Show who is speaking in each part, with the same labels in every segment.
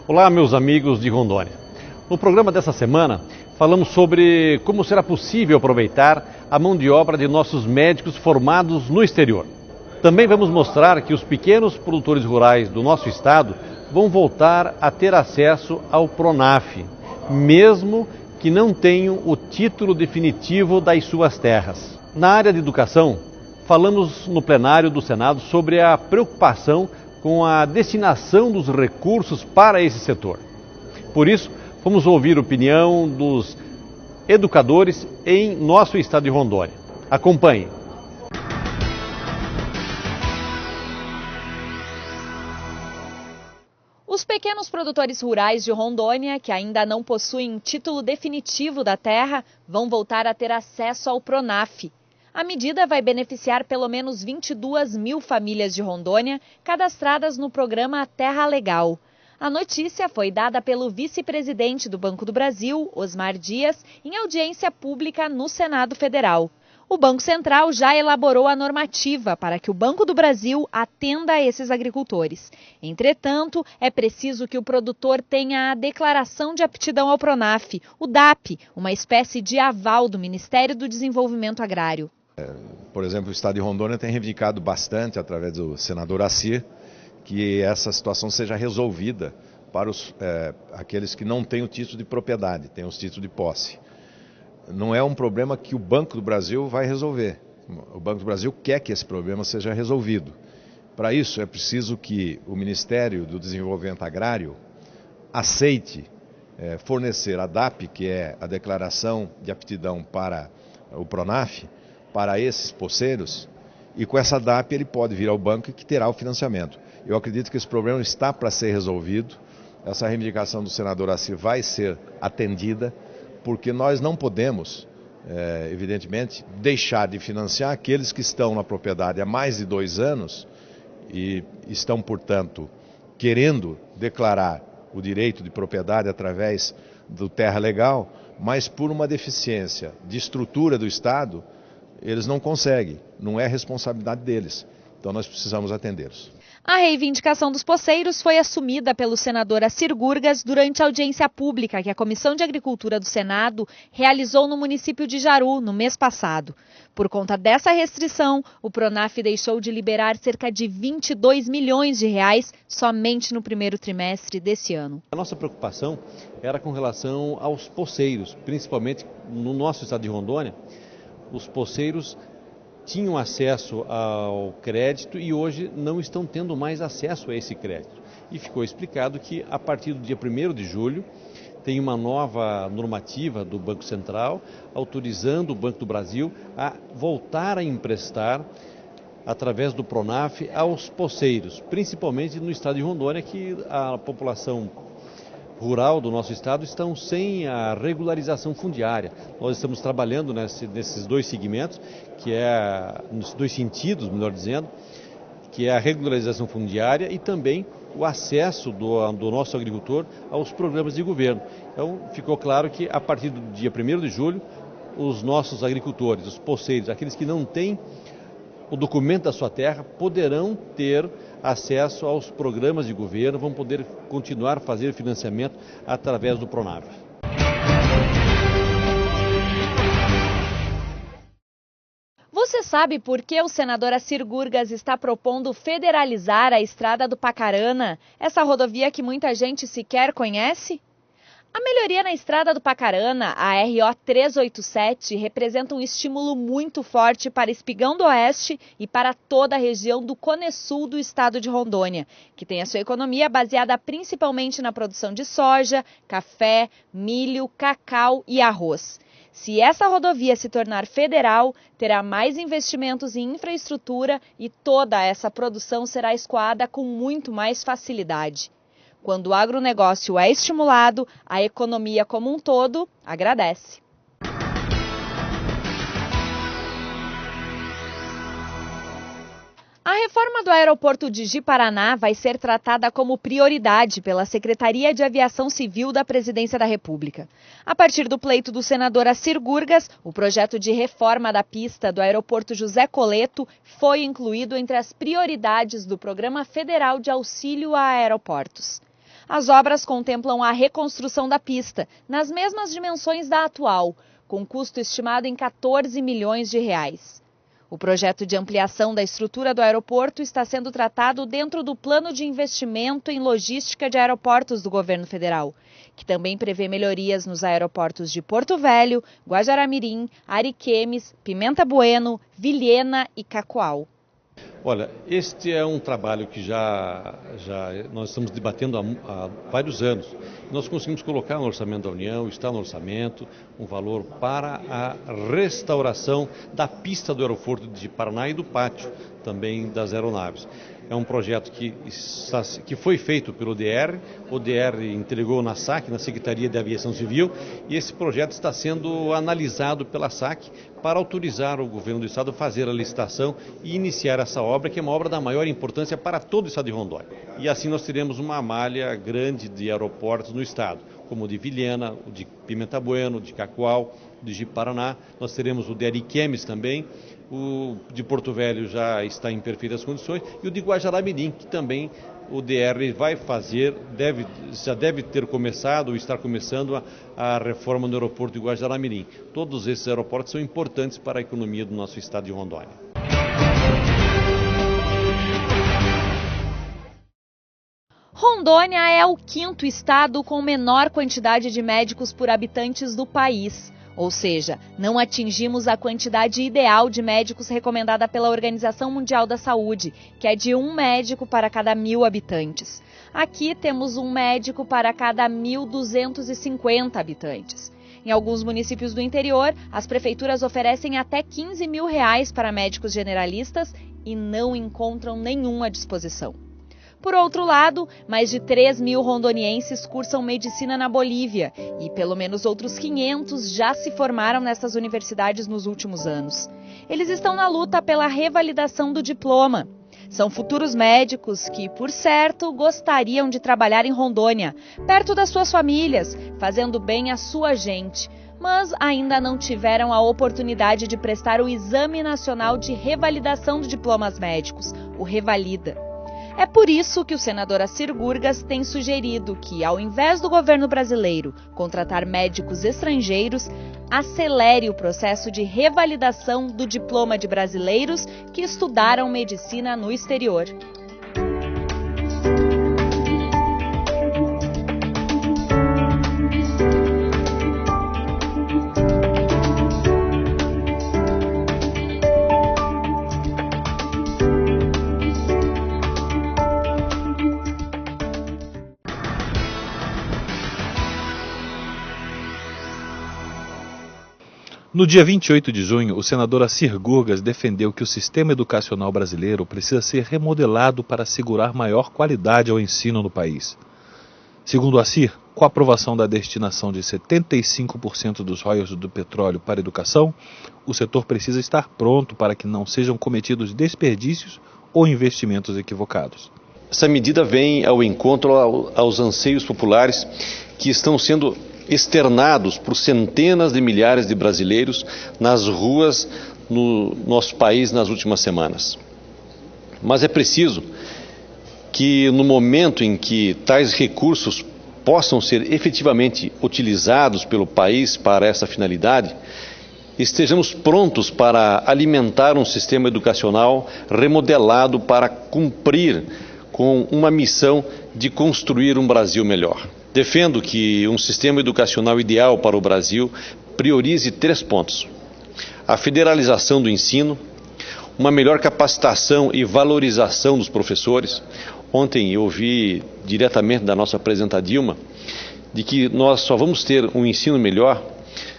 Speaker 1: Olá, meus amigos de Rondônia. No programa dessa semana, falamos sobre como será possível aproveitar a mão de obra de nossos médicos formados no exterior. Também vamos mostrar que os pequenos produtores rurais do nosso estado vão voltar a ter acesso ao PRONAF, mesmo que não tenham o título definitivo das suas terras. Na área de educação, falamos no plenário do Senado sobre a preocupação com a destinação dos recursos para esse setor. Por isso, vamos ouvir a opinião dos educadores em nosso estado de Rondônia. Acompanhe.
Speaker 2: Os pequenos produtores rurais de Rondônia, que ainda não possuem título definitivo da terra, vão voltar a ter acesso ao PRONAF. A medida vai beneficiar pelo menos 22 mil famílias de Rondônia cadastradas no programa Terra Legal. A notícia foi dada pelo vice-presidente do Banco do Brasil, Osmar Dias, em audiência pública no Senado Federal. O Banco Central já elaborou a normativa para que o Banco do Brasil atenda a esses agricultores. Entretanto, é preciso que o produtor tenha a declaração de aptidão ao PRONAF, o DAP, uma espécie de aval do Ministério do Desenvolvimento Agrário.
Speaker 3: Por exemplo, o estado de Rondônia tem reivindicado bastante, através do senador Assir, que essa situação seja resolvida para aqueles que não têm o título de propriedade, têm os títulos de posse. Não é um problema que o Banco do Brasil vai resolver. O Banco do Brasil quer que esse problema seja resolvido. Para isso, é preciso que o Ministério do Desenvolvimento Agrário aceite fornecer a DAP, que é a declaração de aptidão para o PRONAF, para esses poceiros, e com essa DAP ele pode vir ao banco e que terá o financiamento. Eu acredito que esse problema está para ser resolvido, essa reivindicação do senador Assir vai ser atendida, porque nós não podemos, evidentemente, deixar de financiar aqueles que estão na propriedade há mais de 2 anos e estão, portanto, querendo declarar o direito de propriedade através do Terra Legal, mas por uma deficiência de estrutura do Estado, eles não conseguem, não é responsabilidade deles. Então nós precisamos atendê-los.
Speaker 2: A reivindicação dos poceiros foi assumida pelo senador Assir Gurgas durante a audiência pública que a Comissão de Agricultura do Senado realizou no município de Jaru no mês passado. Por conta dessa restrição, o PRONAF deixou de liberar cerca de 22 milhões de reais somente no primeiro trimestre desse ano.
Speaker 1: A nossa preocupação era com relação aos poceiros, principalmente no nosso estado de Rondônia. Os poceiros tinham acesso ao crédito e hoje não estão tendo mais acesso a esse crédito. E ficou explicado que a partir do dia 1º de julho tem uma nova normativa do Banco Central autorizando o Banco do Brasil a voltar a emprestar através do PRONAF aos poceiros, principalmente no estado de Rondônia, que a população rural do nosso estado estão sem a regularização fundiária. Nós estamos trabalhando nesses dois segmentos, nos dois sentidos, melhor dizendo, que é a regularização fundiária e também o acesso do nosso agricultor aos programas de governo. Então, ficou claro que a partir do dia 1º de julho, os nossos agricultores, os poceiros, aqueles que não têm o documento da sua terra, poderão ter acesso aos programas de governo, vão poder continuar a fazer financiamento através do PRONAF.
Speaker 2: Você sabe por que o senador Assir Gurgas está propondo federalizar a Estrada do Pacarana, essa rodovia que muita gente sequer conhece? A melhoria na Estrada do Pacarana, a RO 387, representa um estímulo muito forte para Espigão do Oeste e para toda a região do Cone Sul do estado de Rondônia, que tem a sua economia baseada principalmente na produção de soja, café, milho, cacau e arroz. Se essa rodovia se tornar federal, terá mais investimentos em infraestrutura e toda essa produção será escoada com muito mais facilidade. Quando o agronegócio é estimulado, a economia como um todo agradece. A reforma do aeroporto de Ji-Paraná vai ser tratada como prioridade pela Secretaria de Aviação Civil da Presidência da República. A partir do pleito do senador Assir Gurgas, o projeto de reforma da pista do aeroporto José Coleto foi incluído entre as prioridades do Programa Federal de Auxílio a Aeroportos. As obras contemplam a reconstrução da pista, nas mesmas dimensões da atual, com custo estimado em 14 milhões de reais. O projeto de ampliação da estrutura do aeroporto está sendo tratado dentro do Plano de Investimento em Logística de Aeroportos do Governo Federal, que também prevê melhorias nos aeroportos de Porto Velho, Guajará-Mirim, Ariquemes, Pimenta Bueno, Vilhena e Cacoal.
Speaker 1: Olha, este é um trabalho que já nós estamos debatendo há vários anos. Nós conseguimos colocar no orçamento da União, está no orçamento, um valor para a restauração da pista do aeroporto de Paraná e do pátio também das aeronaves. É um projeto que foi feito pelo DR, o DR entregou na SAC, na Secretaria de Aviação Civil, e esse projeto está sendo analisado pela SAC para autorizar o governo do estado a fazer a licitação e iniciar essa obra, que é uma obra da maior importância para todo o estado de Rondônia. E assim nós teremos uma malha grande de aeroportos no estado, como o de Vilhena, o de Pimenta Bueno, o de Cacoal, o de Ji-Paraná, nós teremos o de Ariquemes também, o de Porto Velho já está em perfeitas condições e o de Guajará-Mirim, que também o DR vai fazer, já deve ter começado ou estar começando a reforma no aeroporto de Guajará-Mirim. Todos esses aeroportos são importantes para a economia do nosso estado de Rondônia.
Speaker 2: Rondônia é o 5º estado com menor quantidade de médicos por habitantes do país. Ou seja, não atingimos a quantidade ideal de médicos recomendada pela Organização Mundial da Saúde, que é de 1 médico para cada 1.000 habitantes. Aqui temos 1 médico para cada 1.250 habitantes. Em alguns municípios do interior, as prefeituras oferecem até R$15 mil para médicos generalistas e não encontram nenhum à disposição. Por outro lado, mais de 3.000 rondonienses cursam medicina na Bolívia e pelo menos outros 500 já se formaram nessas universidades nos últimos anos. Eles estão na luta pela revalidação do diploma. São futuros médicos que, por certo, gostariam de trabalhar em Rondônia, perto das suas famílias, fazendo bem à sua gente, mas ainda não tiveram a oportunidade de prestar o Exame Nacional de Revalidação de Diplomas Médicos, o Revalida. É por isso que o senador Assir Gurgas tem sugerido que, ao invés do governo brasileiro contratar médicos estrangeiros, acelere o processo de revalidação do diploma de brasileiros que estudaram medicina no exterior.
Speaker 4: No dia 28 de junho, o senador Assir Gurgas defendeu que o sistema educacional brasileiro precisa ser remodelado para assegurar maior qualidade ao ensino no país. Segundo Assir, com a aprovação da destinação de 75% dos royalties do petróleo para a educação, o setor precisa estar pronto para que não sejam cometidos desperdícios ou investimentos equivocados.
Speaker 5: Essa medida vem ao encontro aos anseios populares que estão sendo externados por centenas de milhares de brasileiros nas ruas no nosso país nas últimas semanas. Mas é preciso que no momento em que tais recursos possam ser efetivamente utilizados pelo país para essa finalidade, estejamos prontos para alimentar um sistema educacional remodelado para cumprir com uma missão de construir um Brasil melhor. Defendo que um sistema educacional ideal para o Brasil priorize 3 pontos: a federalização do ensino, uma melhor capacitação e valorização dos professores. Ontem eu ouvi diretamente da nossa presidenta Dilma de que nós só vamos ter um ensino melhor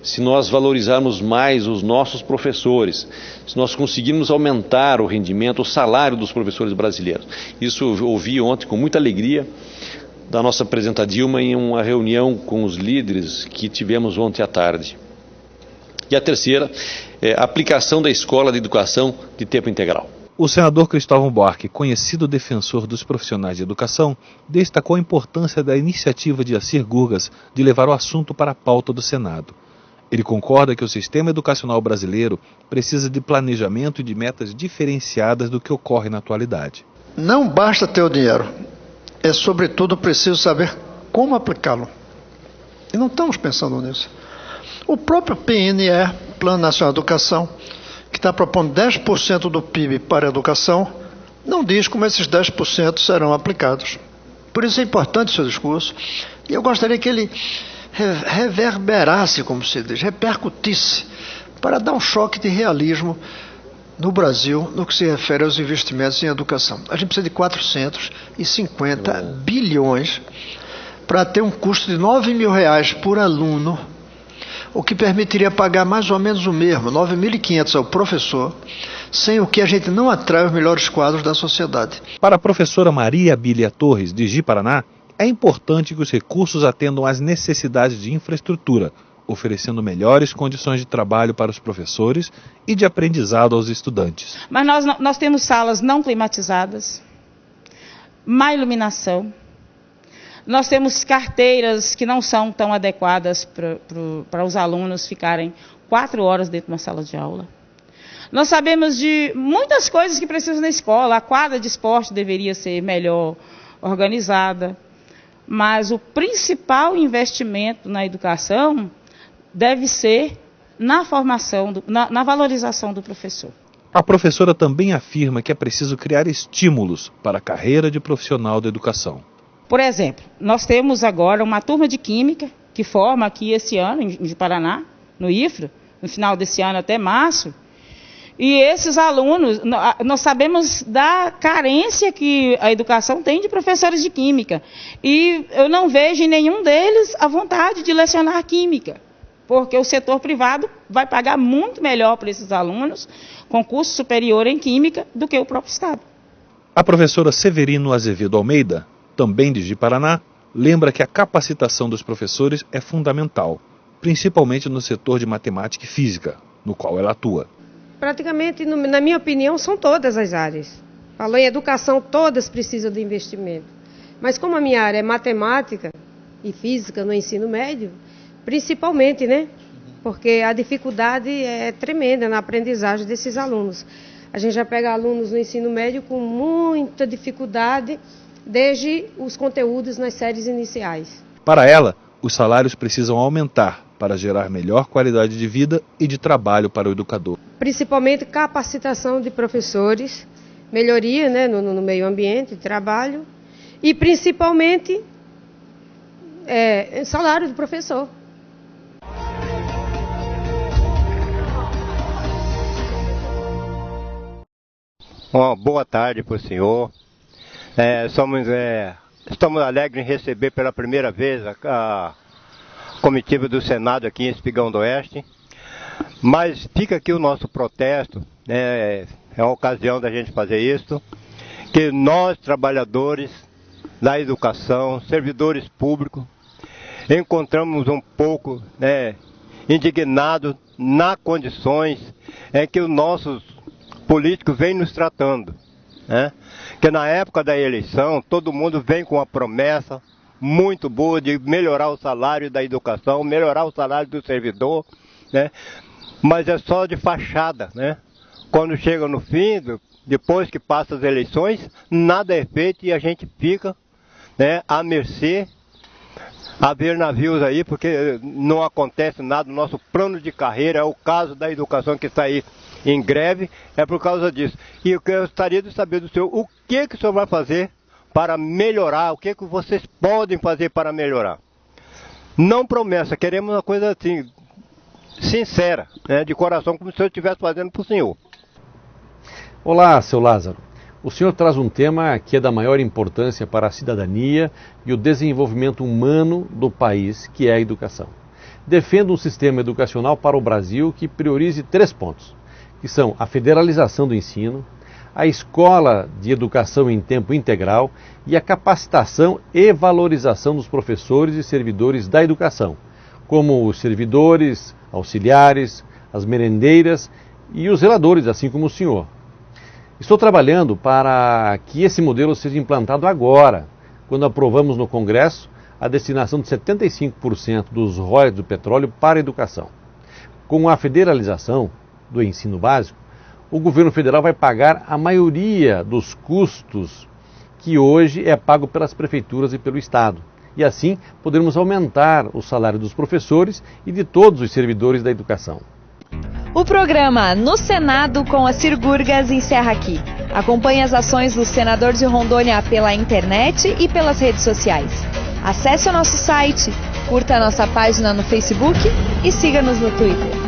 Speaker 5: se nós valorizarmos mais os nossos professores, se nós conseguirmos aumentar o rendimento, o salário dos professores brasileiros. Isso eu ouvi ontem com muita alegria da nossa presidenta Dilma em uma reunião com os líderes que tivemos ontem à tarde. E a terceira é a aplicação da escola de educação de tempo integral.
Speaker 4: O senador Cristóvão Buarque, conhecido defensor dos profissionais de educação, destacou a importância da iniciativa de Assir Gurgas de levar o assunto para a pauta do Senado. Ele concorda que o sistema educacional brasileiro precisa de planejamento e de metas diferenciadas do que ocorre na atualidade.
Speaker 6: Não basta ter o dinheiro. é, sobretudo, preciso saber como aplicá-lo. E não estamos pensando nisso. O próprio PNE, Plano Nacional de Educação, que está propondo 10% do PIB para a educação, não diz como esses 10% serão aplicados. Por isso é importante o seu discurso, e eu gostaria que ele reverberasse, como se diz, repercutisse, para dar um choque de realismo no Brasil, no que se refere aos investimentos em educação. A gente precisa de 450 bilhões para ter um custo de R$9.000 por aluno, o que permitiria pagar mais ou menos o mesmo, R$9.500 ao professor, sem o que a gente não atrai os melhores quadros da sociedade.
Speaker 4: Para a professora Maria Bília Torres, de Ji-Paraná, é importante que os recursos atendam às necessidades de infraestrutura, oferecendo melhores condições de trabalho para os professores e de aprendizado aos estudantes.
Speaker 7: Mas nós temos salas não climatizadas, má iluminação, nós temos carteiras que não são tão adequadas para os alunos ficarem 4 horas dentro de uma sala de aula. Nós sabemos de muitas coisas que precisam na escola, a quadra de esporte deveria ser melhor organizada, mas o principal investimento na educação deve ser na formação, na valorização do professor.
Speaker 4: A professora também afirma que é preciso criar estímulos para a carreira de profissional da educação.
Speaker 7: Por exemplo, nós temos agora uma turma de Química que forma aqui esse ano, em Paraná, no IFRA, no final desse ano até março, e esses alunos, nós sabemos da carência que a educação tem de professores de Química, e eu não vejo em nenhum deles a vontade de lecionar Química, porque o setor privado vai pagar muito melhor para esses alunos com curso superior em Química do que o próprio Estado.
Speaker 4: A professora Severino Azevedo Almeida, também de Ji-Paraná, lembra que a capacitação dos professores é fundamental, principalmente no setor de matemática e física, no qual ela atua.
Speaker 8: Praticamente, na minha opinião, são todas as áreas. Falou em educação, todas precisam de investimento. Mas como a minha área é matemática e física no ensino médio, principalmente, né? Porque a dificuldade é tremenda na aprendizagem desses alunos. A gente já pega alunos no ensino médio com muita dificuldade, desde os conteúdos nas séries iniciais.
Speaker 4: Para ela, os salários precisam aumentar para gerar melhor qualidade de vida e de trabalho para o educador.
Speaker 8: Principalmente capacitação de professores, melhoria, né, no meio ambiente de trabalho e principalmente salário do professor.
Speaker 9: Boa tarde para o senhor. Estamos alegres em receber pela primeira vez a comitiva do Senado aqui em Espigão do Oeste, mas fica aqui o nosso protesto, é uma ocasião da gente fazer isso, que nós, trabalhadores da educação, servidores públicos, encontramos um pouco indignados nas condições em que os nossos políticos vêm nos tratando. Que na época da eleição todo mundo vem com uma promessa muito boa de melhorar o salário da educação, melhorar o salário do servidor, mas é só de fachada, Quando chega no fim, depois que passa as eleições, nada é feito e a gente fica à mercê, a ver navios aí, porque não acontece nada. O nosso plano de carreira é o caso da educação que está aí em greve, é por causa disso. E eu gostaria de saber do senhor, o que o senhor vai fazer para melhorar, o que vocês podem fazer para melhorar? Não promessa, queremos uma coisa assim, sincera, de coração, como se o senhor estivesse fazendo para o senhor.
Speaker 1: Olá, seu Lázaro. O senhor traz um tema que é da maior importância para a cidadania e o desenvolvimento humano do país, que é a educação. Defendo um sistema educacional para o Brasil que priorize 3 pontos, que são a federalização do ensino, a escola de educação em tempo integral e a capacitação e valorização dos professores e servidores da educação, como os servidores, auxiliares, as merendeiras e os zeladores, assim como o senhor. Estou trabalhando para que esse modelo seja implantado agora, quando aprovamos no Congresso a destinação de 75% dos royalties do petróleo para a educação. Com a federalização do ensino básico, o governo federal vai pagar a maioria dos custos que hoje é pago pelas prefeituras e pelo Estado. E assim podermos aumentar o salário dos professores e de todos os servidores da educação.
Speaker 2: O programa No Senado com Assir Gurgas encerra aqui. Acompanhe as ações do senador de Rondônia pela internet e pelas redes sociais. Acesse o nosso site, curta a nossa página no Facebook e siga-nos no Twitter.